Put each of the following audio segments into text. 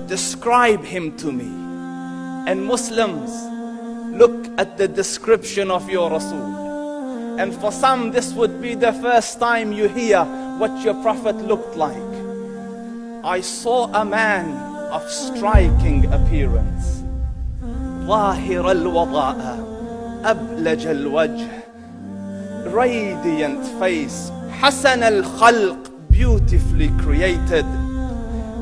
describe him to me. And Muslims, look at the description of your Rasul. And for some, this would be the first time you hear what your Prophet looked like. I saw a man of striking appearance. ظاهر الوضاء أبلج الوجه, radiant face, حسن الخلق, beautifully created.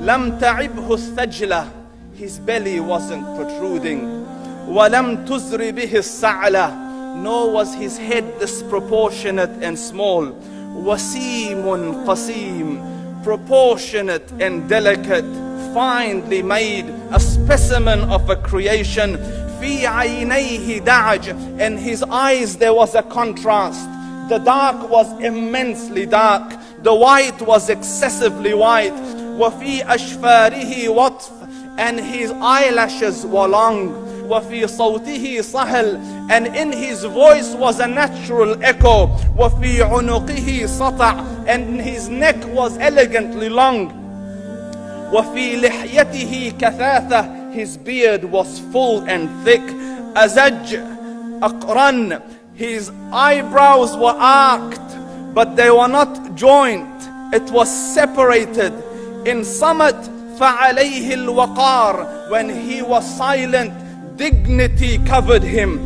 لم تعبه الثجلة, his belly wasn't protruding. ولم تزر به السعلة, nor was his head disproportionate and small. وسيم قسيم, proportionate and delicate, finely made, a specimen of a creation. في عينيه دعج, in his eyes there was a contrast. The dark was immensely dark, the white was excessively white. وفي أشفاره وطف, and his eyelashes were long. وفي صوته صهل, and in his voice was a natural echo. وفي عنقه سطع, and his neck was elegantly long. وفي لحيته كثاثة, his beard was full and thick. أزج أقرن, his eyebrows were arched, but they were not joined. It was separated. In summit, فعليه الوقار, when he was silent, dignity covered him.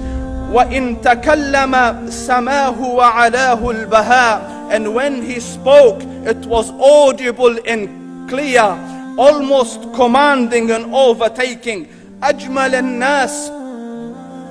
وإن تكلم سماه وعلاه البهاء, and when he spoke, it was audible and clear, almost commanding and overtaking. أجمل الناس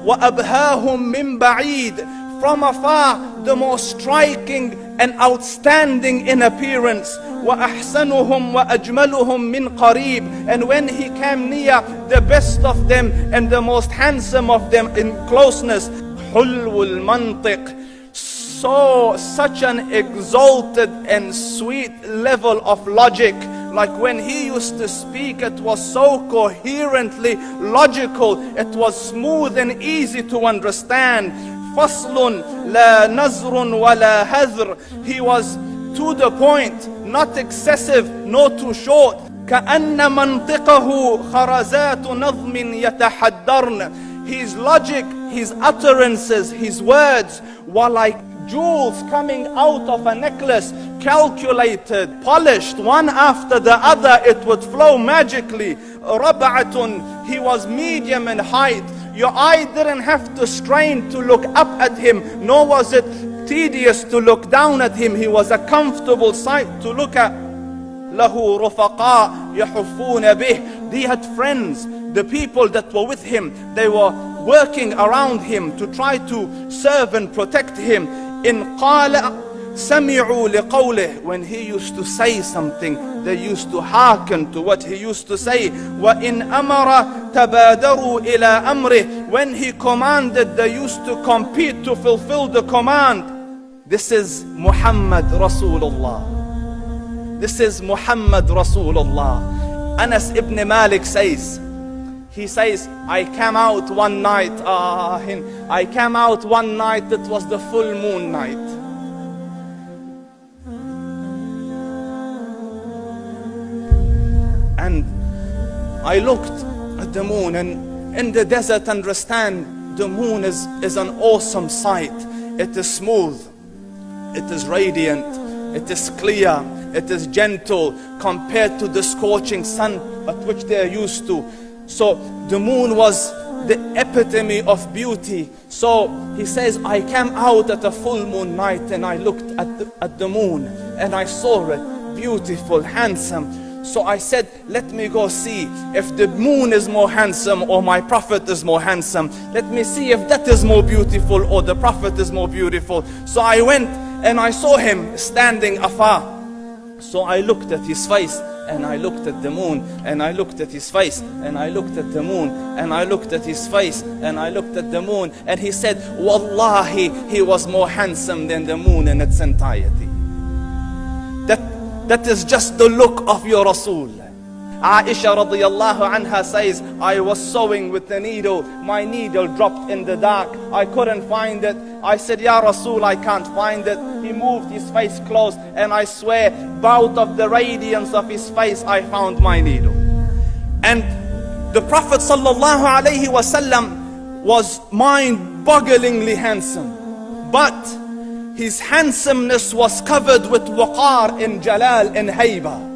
وأبهاهم من بعيد, from afar the most striking and outstanding in appearance. وأحسنهم وأجملهم من قريب, and when he came near, the best of them and the most handsome of them in closeness. حلو المنطق, so such an exalted and sweet level of logic. Like when he used to speak, it was so coherently logical, it was smooth and easy to understand. فصل لا نزر ولا هذر, he was to the point, not excessive, nor too short. كأن منطقه خرزات نظم يتحدرن, his logic, his utterances, his words were like jewels coming out of a necklace, calculated, polished, one after the other, it would flow magically. ربعة, he was medium in height. Your eye didn't have to strain to look up at him, nor was it tedious to look down at him. He was a comfortable sight to look at. له رفقاء يحفون به, he had friends, the people that were with him, they were working around him to try to serve and protect him. إن قال سمعوا لقوله, when he used to say something, they used to hearken to what he used to say. وإن أمر تبادروا إلى أمره, when he commanded, they used to compete to fulfill the command. This is Muhammad Rasulullah. This is Muhammad Rasulullah. Anas ibn Malik says, he says, I came out one night, it was the full moon night. And I looked at the moon, and in the desert, understand, the moon is an awesome sight. It is smooth, it is radiant, it is clear, it is gentle compared to the scorching sun at which they are used to. So the moon was the epitome of beauty. So he says, I came out at a full moon night and I looked at the moon and I saw it beautiful, handsome. So I said, let me go see if the moon is more handsome or my Prophet is more handsome. Let me see if that is more beautiful or the Prophet is more beautiful. So I went and I saw him standing afar. So I looked at his face and I looked at the moon, and I looked at his face, and I looked at the moon, and I looked at his face, and I looked at the moon, and he said, Wallahi, he was more handsome than the moon in its entirety. That is just the look of your Rasul. Aisha radiyallahu anha says, I was sewing with the needle, my needle dropped in the dark, I couldn't find it. I said, Ya Rasul, I can't find it. He moved his face close, and I swear, out of the radiance of his face, I found my needle. And the Prophet sallallahu alaihi wasallam was mind-bogglingly handsome, but his handsomeness was covered with waqar and jalal and hayba.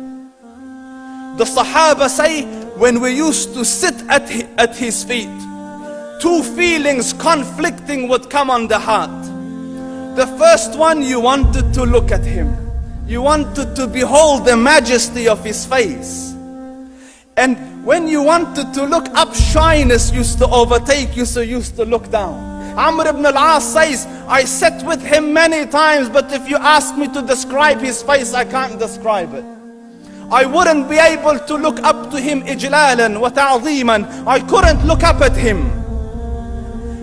The Sahaba say, when we used to sit at his feet, two feelings conflicting would come on the heart. The first one, you wanted to look at him. You wanted to behold the majesty of his face. And when you wanted to look up, shyness used to overtake you, so you used to look down. Amr ibn al-As says, I sat with him many times, but if you ask me to describe his face, I can't describe it. I wouldn't be able to look up to him ijlalan wa ta'zeeman. I couldn't look up at him.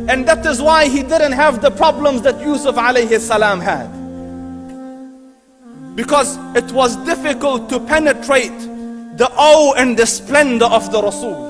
And that is why he didn't have the problems that Yusuf alayhi salam had. Because it was difficult to penetrate the awe and the splendor of the Rasul.